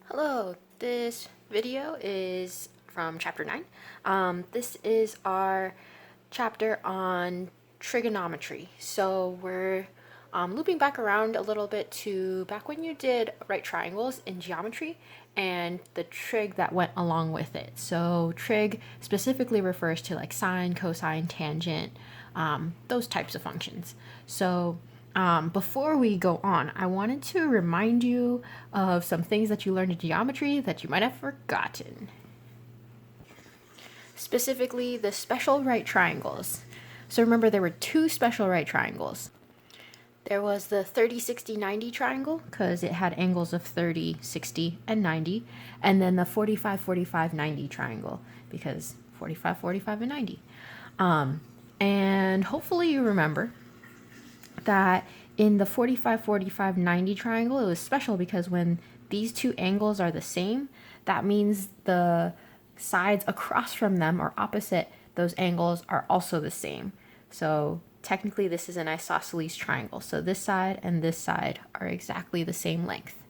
Hello, this video is from chapter 9. This is our chapter on trigonometry. So we're looping back around a little bit to back when you did right triangles in geometry and the trig that went along with it. So trig specifically refers to like sine, cosine, tangent, those types of functions. So before we go on, I wanted to remind you of some things that you learned in geometry that you might have forgotten. Specifically, the special right triangles. So remember, there were two special right triangles. There was the 30, 60, 90 triangle, because it had angles of 30, 60, and 90. And then the 45, 45, 90 triangle, because 45, 45, and 90. And hopefully you remember that in the 45, 45, 90 triangle, it was special because when these two angles are the same, that means the sides across from them or opposite those angles are also the same. So technically this is an isosceles triangle. So this side and this side are exactly the same length.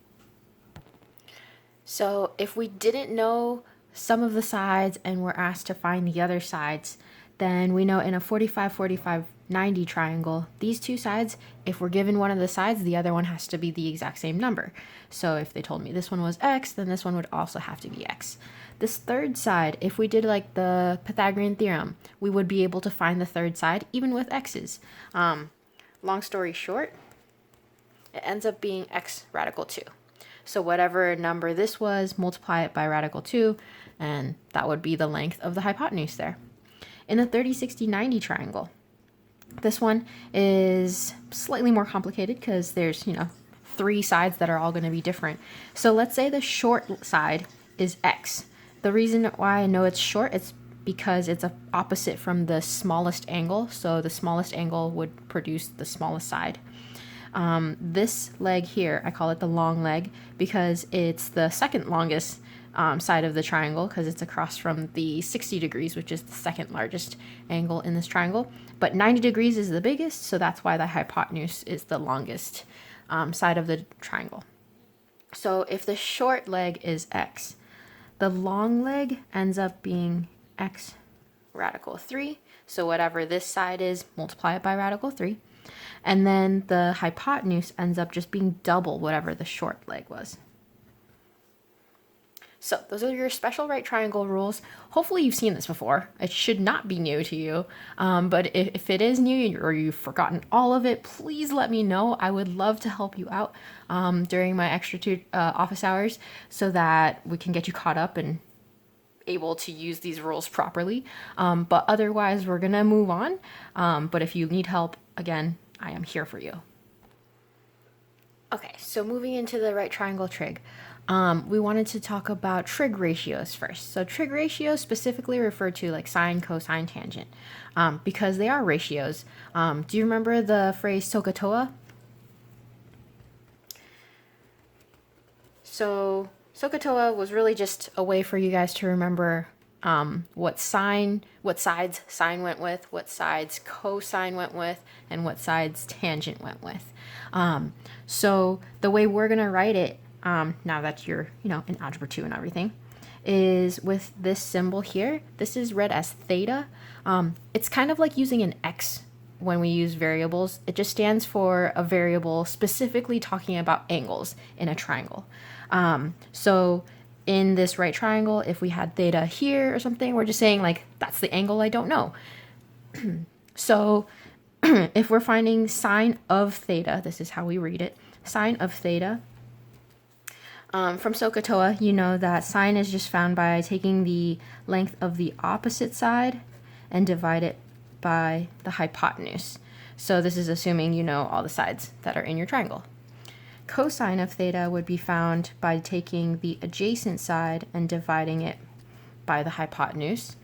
So if we didn't know some of the sides and were asked to find the other sides, then we know in a 45, 45, 90 triangle, these two sides, if we're given one of the sides, the other one has to be the exact same number. So if they told me this one was x, then this one would also have to be x. This third side, if we did like the Pythagorean theorem, we would be able to find the third side even with x's. Long story short, it ends up being x radical 2. So whatever number this was, multiply it by radical 2, and that would be the length of the hypotenuse there. In the 30, 60, 90 triangle, this one is slightly more complicated because there's, three sides that are all going to be different. So let's say the short side is x. The reason why I know it's short is because it's opposite from the smallest angle. So the smallest angle would produce the smallest side. This leg here, I call it the long leg because it's the second longest side of the triangle because it's across from the 60 degrees, which is the second largest angle in this triangle. But 90 degrees is the biggest, so that's why the hypotenuse is the longest side of the triangle. So if the short leg is x, the long leg ends up being x radical 3. So whatever this side is, multiply it by radical 3. And then the hypotenuse ends up just being double whatever the short leg was. So those are your special right triangle rules. Hopefully you've seen this before. It should not be new to you. But if it is new or you've forgotten all of it, please let me know. I would love to help you out during my extra office hours so that we can get you caught up and able to use these rules properly. But otherwise, we're going to move on. But if you need help, again, I am here for you. Okay, so moving into the right triangle trig. We wanted to talk about trig ratios first. So trig ratios specifically refer to like sine, cosine, tangent, because they are ratios. Do you remember the phrase SOHCAHTOA? So SOHCAHTOA was really just a way for you guys to remember what sides sine went with, what sides cosine went with, and what sides tangent went with. So the way we're gonna write it, now that you're, in Algebra 2 and everything, is with this symbol here. This is read as theta. It's kind of like using an x when we use variables. It just stands for a variable specifically talking about angles in a triangle. So in this right triangle, if we had theta here or something, we're just saying like, that's the angle I don't know. So if we're finding sine of theta, this is how we read it, sine of theta. From SOHCAHTOA, you know that sine is just found by taking the length of the opposite side and divide it by the hypotenuse. So this is assuming you know all the sides that are in your triangle. Cosine of theta would be found by taking the adjacent side and dividing it by the hypotenuse.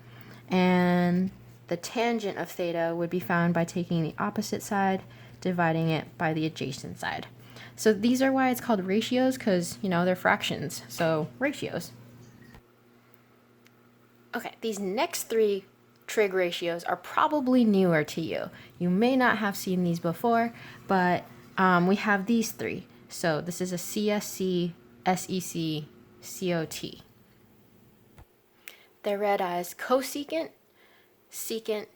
And the tangent of theta would be found by taking the opposite side, dividing it by the adjacent side. So these are why it's called ratios, because, they're fractions. So ratios. Okay, these next three trig ratios are probably newer to you. You may not have seen these before, but we have these three. So this is a CSC, SEC, COT. They're read as cosecant, secant,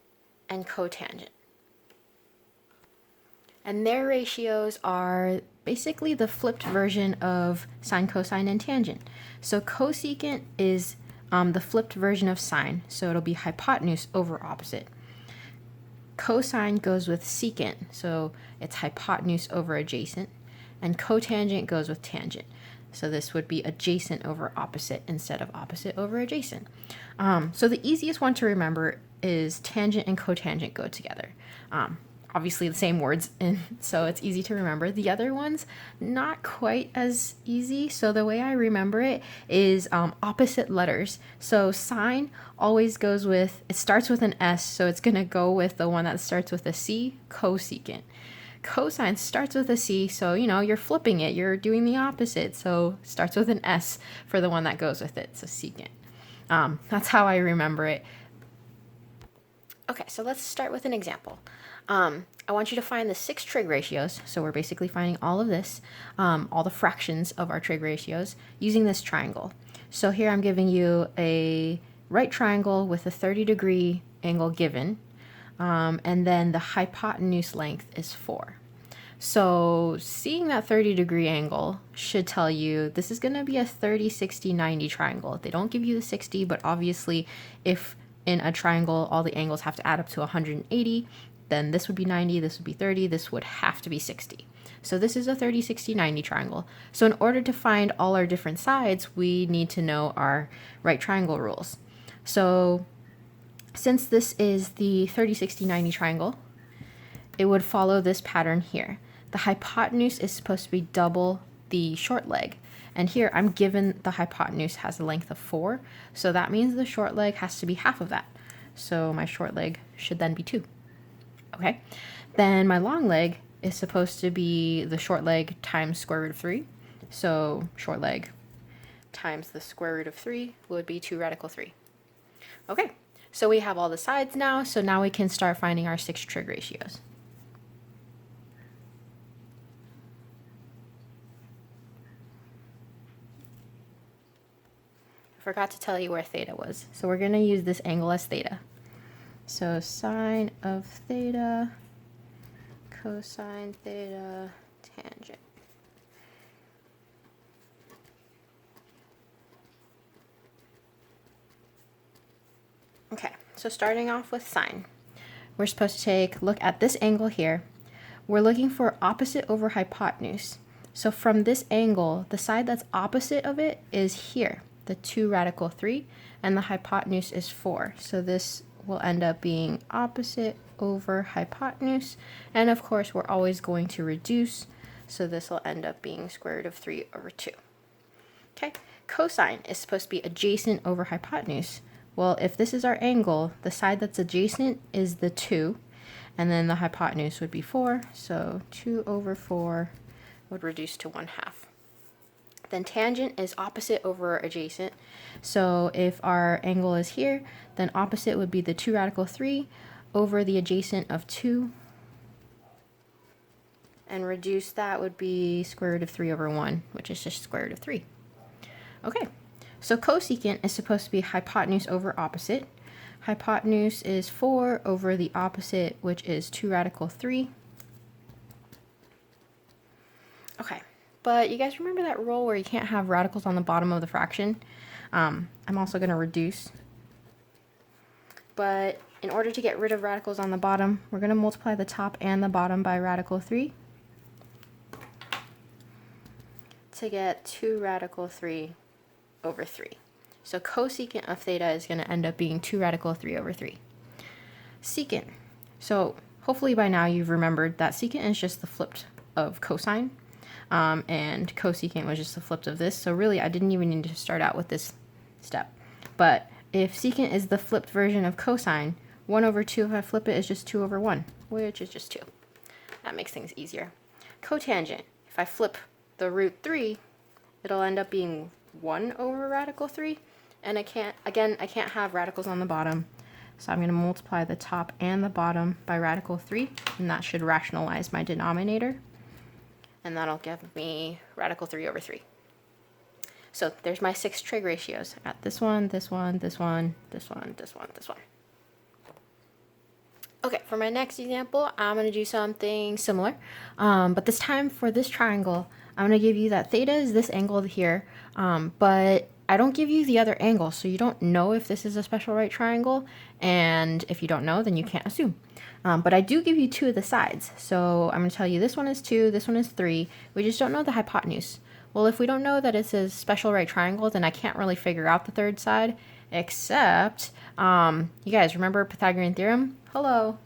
and cotangent. And their ratios are basically the flipped version of sine, cosine, and tangent. So cosecant is the flipped version of sine, so it'll be hypotenuse over opposite. Cosine goes with secant, so it's hypotenuse over adjacent. And cotangent goes with tangent. So this would be adjacent over opposite instead of opposite over adjacent. So the easiest one to remember is tangent and cotangent go together. Obviously the same words, and so it's easy to remember. The other ones, not quite as easy. So the way I remember it is opposite letters. So sine always goes with, it starts with an S, so it's going to go with the one that starts with a C, cosecant. Cosine starts with a C, so you're flipping it, you're doing the opposite, so starts with an S for the one that goes with it, so secant. That's how I remember it. Okay, so let's start with an example. I want you to find the 6 trig ratios, so we're basically finding all of this, all the fractions of our trig ratios, using this triangle. So here I'm giving you a right triangle with a 30-degree angle given, and then the hypotenuse length is 4. So seeing that 30-degree angle should tell you this is going to be a 30, 60, 90 triangle. They don't give you the 60, but obviously if in a triangle all the angles have to add up to 180, then this would be 90, this would be 30, this would have to be 60. So this is a 30, 60, 90 triangle. So in order to find all our different sides, we need to know our right triangle rules. So since this is the 30, 60, 90 triangle, it would follow this pattern here. The hypotenuse is supposed to be double the short leg. And here I'm given the hypotenuse has a length of 4, so that means the short leg has to be half of that. So my short leg should then be 2. Okay, then my long leg is supposed to be the short leg times square root of 3. So short leg times the square root of 3 would be 2 radical 3. Okay, so we have all the sides now, so now we can start finding our 6 trig ratios. I forgot to tell you where theta was, so we're going to use this angle as theta. So sine of theta, cosine theta, tangent. Okay, so starting off with sine, we're supposed to look at this angle here. We're looking for opposite over hypotenuse. So from this angle, the side that's opposite of it is here, the 2 radical 3, and the hypotenuse is 4. So this will end up being opposite over hypotenuse, and of course we're always going to reduce, so this will end up being square root of 3 over 2. Okay, cosine is supposed to be adjacent over hypotenuse. Well, if this is our angle, the side that's adjacent is the 2, and then the hypotenuse would be 4, so 2 over 4 would reduce to 1/2. Then tangent is opposite over adjacent. So if our angle is here, then opposite would be the 2 radical 3 over the adjacent of 2. And reduce that would be square root of 3 over 1, which is just square root of 3. Okay, so cosecant is supposed to be hypotenuse over opposite. Hypotenuse is 4 over the opposite, which is 2 radical 3. Okay. But you guys remember that rule where you can't have radicals on the bottom of the fraction? I'm also going to reduce. But in order to get rid of radicals on the bottom, we're going to multiply the top and the bottom by radical 3 to get 2 radical 3 over 3. So cosecant of theta is going to end up being 2 radical 3 over 3. Secant. So hopefully by now you've remembered that secant is just the flipped of cosine. And cosecant was just the flip of this, so really I didn't even need to start out with this step. But if secant is the flipped version of cosine, 1 over 2 if I flip it is just 2 over 1, which is just 2. That makes things easier. Cotangent, if I flip the root 3, it'll end up being 1 over radical 3, and I can't have radicals on the bottom, so I'm going to multiply the top and the bottom by radical 3, and that should rationalize my denominator. And that'll give me radical 3 over 3. So there's my 6 trig ratios. I got this one, this one, this one, this one, this one, this one. Okay, for my next example, I'm going to do something similar, but this time for this triangle, I'm going to give you that theta is this angle here, but I don't give you the other angle, so you don't know if this is a special right triangle, and if you don't know, then you can't assume. But I do give you 2 of the sides, so I'm going to tell you this one is 2, this one is 3, we just don't know the hypotenuse. Well, if we don't know that it's a special right triangle, then I can't really figure out the third side, except, you guys remember Pythagorean theorem? Hello.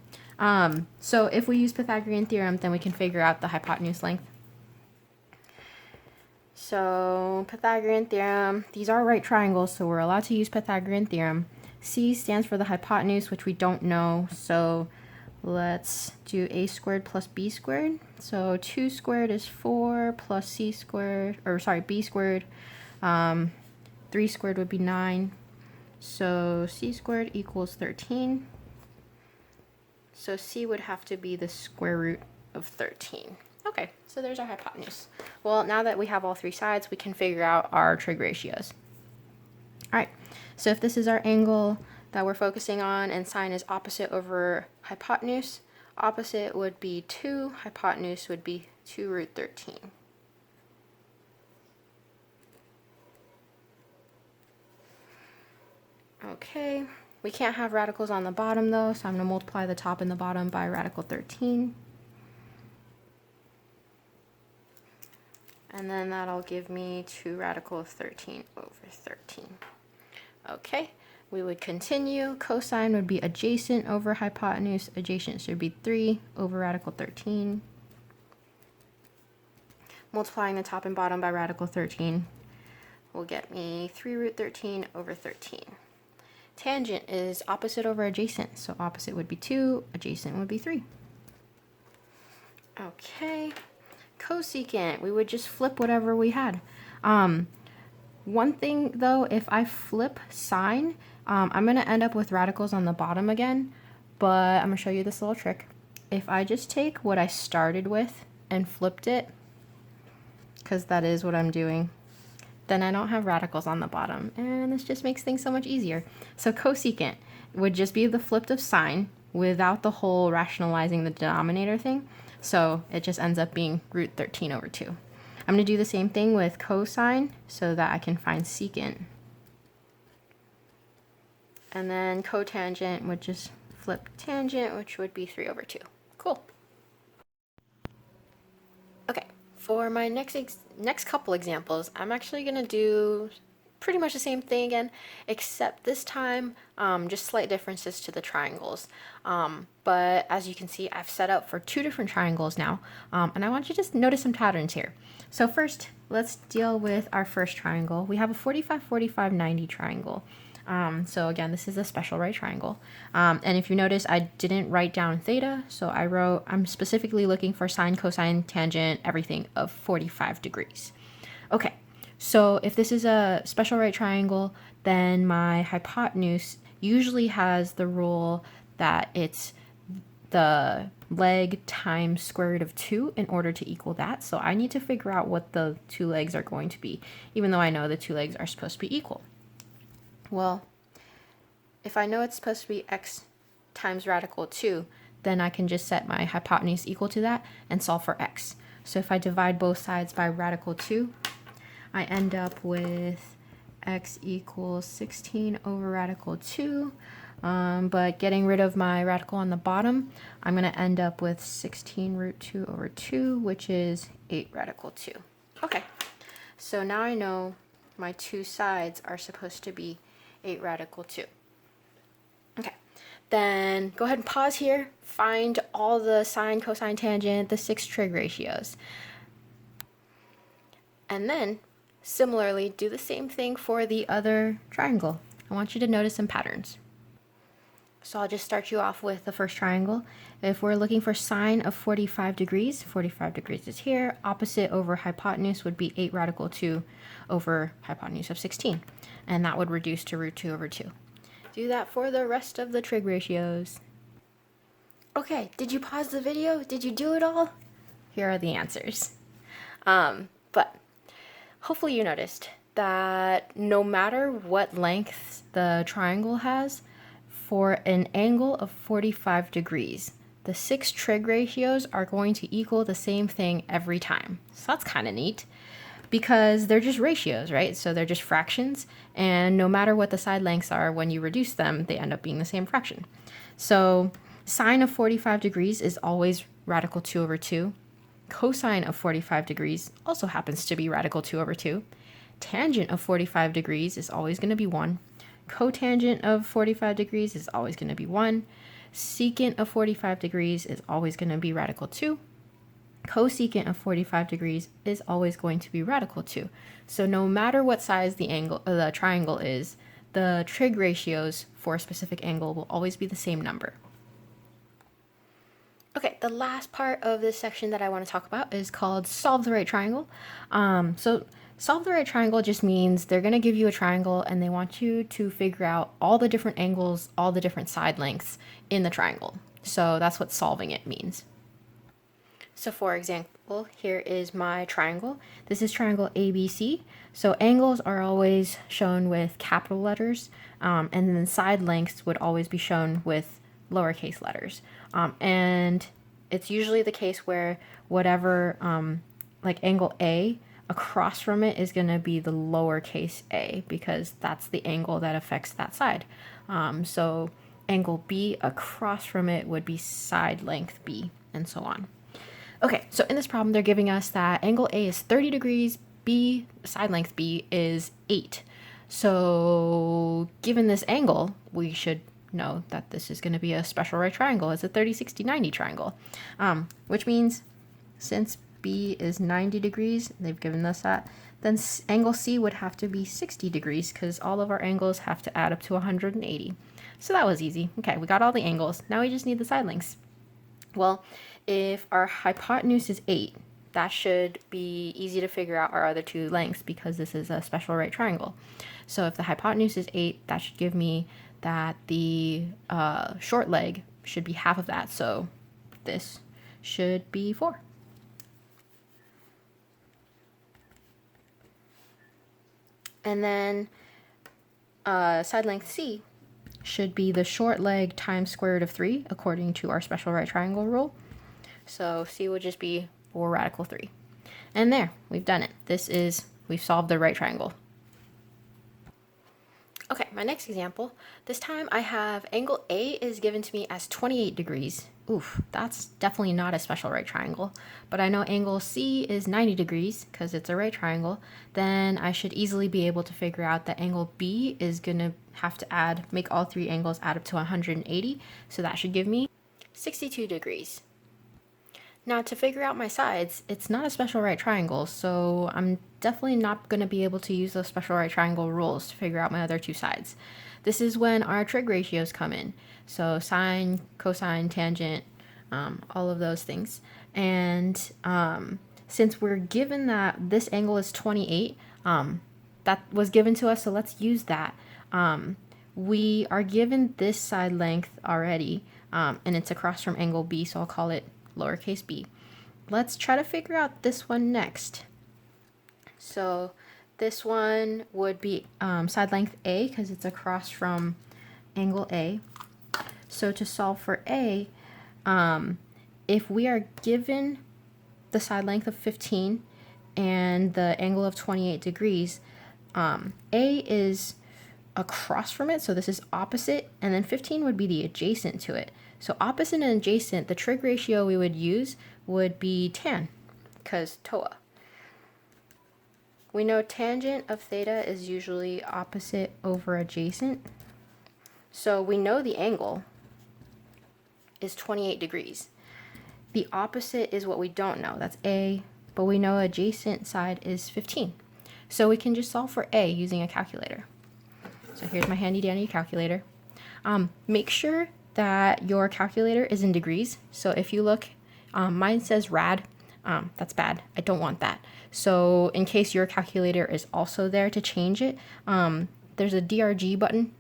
So if we use Pythagorean theorem, then we can figure out the hypotenuse length. So Pythagorean theorem, these are right triangles, so we're allowed to use Pythagorean theorem. C stands for the hypotenuse, which we don't know, so let's do a squared plus b squared. So 2 squared is 4 plus c squared, or sorry, b squared. 3 squared would be 9. So c squared equals 13. So c would have to be the square root of 13. Okay, so there's our hypotenuse. Well, now that we have all 3 sides, we can figure out our trig ratios. All right, so if this is our angle that we're focusing on and sine is opposite over hypotenuse, opposite would be 2, hypotenuse would be 2 root 13. Okay, we can't have radicals on the bottom though, so I'm going to multiply the top and the bottom by radical 13. And then that'll give me 2 radical 13 over 13. Okay, we would continue. Cosine would be adjacent over hypotenuse. Adjacent should be 3 over radical 13. Multiplying the top and bottom by radical 13 will get me 3 root 13 over 13. Tangent is opposite over adjacent, so opposite would be 2, adjacent would be 3. Okay, cosecant, we would just flip whatever we had. One thing though, if I flip sine, I'm going to end up with radicals on the bottom again, but I'm going to show you this little trick. If I just take what I started with and flipped it, because that is what I'm doing, then I don't have radicals on the bottom, and this just makes things so much easier. So cosecant would just be the flipped of sine without the whole rationalizing the denominator thing, so it just ends up being root 13 over 2. I'm going to do the same thing with cosine so that I can find secant. And then cotangent would just flip tangent, which would be 3 over 2. Cool. Okay, for my next couple examples, I'm actually going to do pretty much the same thing again, except this time just slight differences to the triangles. But as you can see, I've set up for 2 different triangles now, and I want you to just notice some patterns here. So first, let's deal with our first triangle. We have a 45, 45, 90 triangle. So again, this is a special right triangle. And if you notice, I didn't write down theta, so I'm specifically looking for sine, cosine, tangent, everything of 45 degrees. Okay, so if this is a special right triangle, then my hypotenuse usually has the rule that it's the leg times square root of 2 in order to equal that. So I need to figure out what the 2 legs are going to be, even though I know the 2 legs are supposed to be equal. Well, if I know it's supposed to be x times radical 2, then I can just set my hypotenuse equal to that and solve for x. So if I divide both sides by radical 2, I end up with x equals 16 over radical 2. But getting rid of my radical on the bottom, I'm going to end up with 16 root 2 over 2, which is 8 radical 2. Okay, so now I know my 2 sides are supposed to be 8 radical 2. Okay, then go ahead and pause here, find all the sine, cosine, tangent, the 6 trig ratios. And then, similarly, do the same thing for the other triangle. I want you to notice some patterns. So I'll just start you off with the first triangle. If we're looking for sine of 45 degrees is here. Opposite over hypotenuse would be 8 radical 2 over hypotenuse of 16. And that would reduce to root 2 over 2. Do that for the rest of the trig ratios. Okay, did you pause the video? Did you do it all? Here are the answers. But hopefully you noticed that no matter what length the triangle has, for an angle of 45 degrees, the 6 trig ratios are going to equal the same thing every time. So that's kind of neat because they're just ratios, right? So they're just fractions, and no matter what the side lengths are, when you reduce them, they end up being the same fraction. So sine of 45 degrees is always radical 2 over 2. Cosine of 45 degrees also happens to be radical 2 over 2. Tangent of 45 degrees is always going to be 1. Cotangent of 45 degrees is always going to be 1. Secant of 45 degrees is always going to be radical 2. Cosecant of 45 degrees is always going to be radical 2. So no matter what size the triangle is, the trig ratios for a specific angle will always be the same number. Okay, the last part of this section that I want to talk about is called solve the right triangle. So solve the right triangle just means they're going to give you a triangle and they want you to figure out all the different angles, all the different side lengths in the triangle. So that's what solving it means. So for example, here is my triangle. This is triangle ABC. So angles are always shown with capital letters, and then side lengths would always be shown with lowercase letters. And it's usually the case where whatever, like angle A, across from it is going to be the lowercase a because that's the angle that affects that side. So angle B across from it would be side length B, and so on. Okay, so in this problem, they're giving us that angle A is 30 degrees, B, side length B, is 8. So given this angle, we should know that this is going to be a special right triangle. It's a 30, 60, 90 triangle, which means since B is 90 degrees, they've given us that, then angle C would have to be 60 degrees because all of our angles have to add up to 180. So that was easy. Okay, we got all the angles. Now we just need the side lengths. Well, if our hypotenuse is 8, that should be easy to figure out our other two lengths because this is a special right triangle. So if the hypotenuse is 8, that should give me that the short leg should be half of that. So this should be 4. And then side length C should be the short leg times square root of 3 according to our special right triangle rule. So C would just be 4 radical 3. And there, we've done it. We've solved the right triangle. Okay, my next example, this time I have angle A is given to me as 28 degrees. Oof, that's definitely not a special right triangle. But I know angle C is 90 degrees because it's a right triangle. Then I should easily be able to figure out that angle B is going to have to make all three angles add up to 180. So that should give me 62 degrees. Now to figure out my sides, it's not a special right triangle, so I'm definitely not going to be able to use those special right triangle rules to figure out my other two sides. This is when our trig ratios come in. So sine, cosine, tangent, all of those things. And since we're given that this angle is 28, that was given to us, so let's use that. We are given this side length already, and it's across from angle B, so I'll call it lowercase b. Let's try to figure out this one next. So this one would be side length A because it's across from angle A. So to solve for A, if we are given the side length of 15 and the angle of 28 degrees, A is across from it, so this is opposite, and then 15 would be the adjacent to it. So opposite and adjacent, the trig ratio we would use would be tan, because TOA. We know tangent of theta is usually opposite over adjacent. So we know the angle is 28 degrees. The opposite is what we don't know, that's A, but we know adjacent side is 15. So we can just solve for A using a calculator. So here's my handy dandy calculator. Make sure that your calculator is in degrees. So if you look, mine says rad. That's bad. I don't want that. So in case your calculator is also there to change it, there's a DRG button.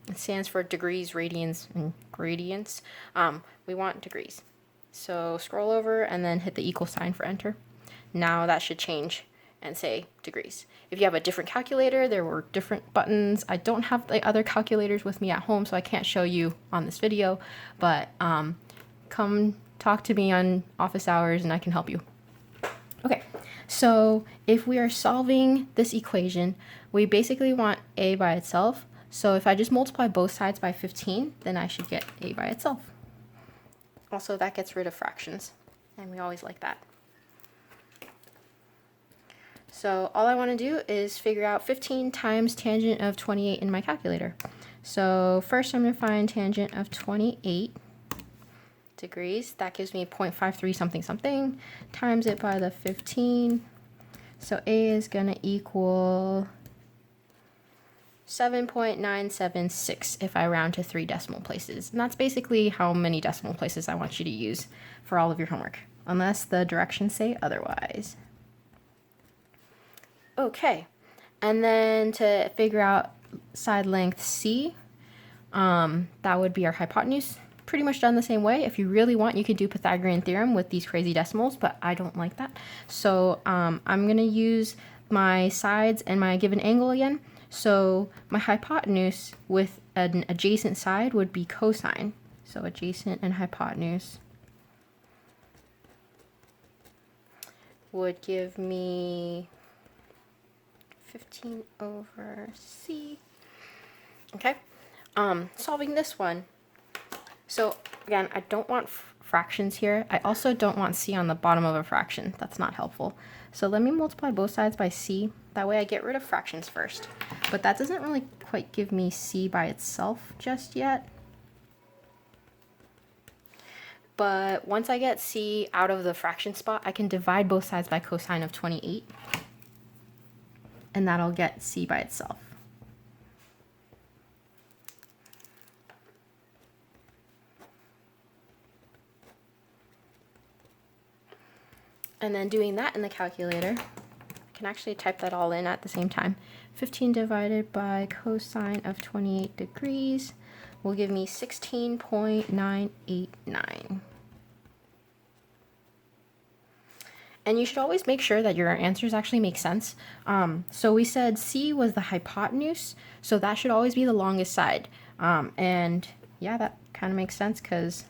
It stands for degrees, radians, and gradients. We want degrees. So scroll over and then hit the equal sign for enter. Now that should change and say degrees. If you have a different calculator, there were different buttons. I don't have the other calculators with me at home, so I can't show you on this video, but come talk to me on office hours and I can help you. Okay, so if we are solving this equation, we basically want a by itself. So if I just multiply both sides by 15, then I should get a by itself. Also, that gets rid of fractions, and we always like that. So all I want to do is figure out 15 times tangent of 28 in my calculator. So first I'm going to find tangent of 28 degrees. That gives me 0.53 something something, times it by the 15. So A is going to equal 7.976 if I round to 3 decimal places. And that's basically how many decimal places I want you to use for all of your homework, unless the directions say otherwise. Okay, and then to figure out side length C, that would be our hypotenuse. Pretty much done the same way. If you really want, you could do Pythagorean theorem with these crazy decimals, but I don't like that. So I'm going to use my sides and my given angle again. So my hypotenuse with an adjacent side would be cosine. So adjacent and hypotenuse would give me 15 over C. Okay, solving this one. So again, I don't want fractions here. I also don't want C on the bottom of a fraction. That's not helpful. So let me multiply both sides by C. That way I get rid of fractions first. But that doesn't really quite give me C by itself just yet. But once I get C out of the fraction spot, I can divide both sides by cosine of 28. And that'll get C by itself. And then doing that in the calculator, I can actually type that all in at the same time. 15 divided by cosine of 28 degrees will give me 16.989. And you should always make sure that your answers actually make sense. So we said C was the hypotenuse, so that should always be the longest side. And yeah, that kind of makes sense because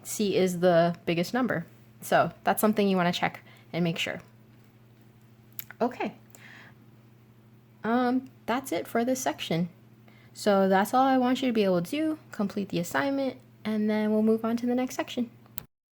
C is the biggest number. So that's something you want to check and make sure. Okay. That's it for this section. So that's all I want you to be able to do. Complete the assignment, and then we'll move on to the next section.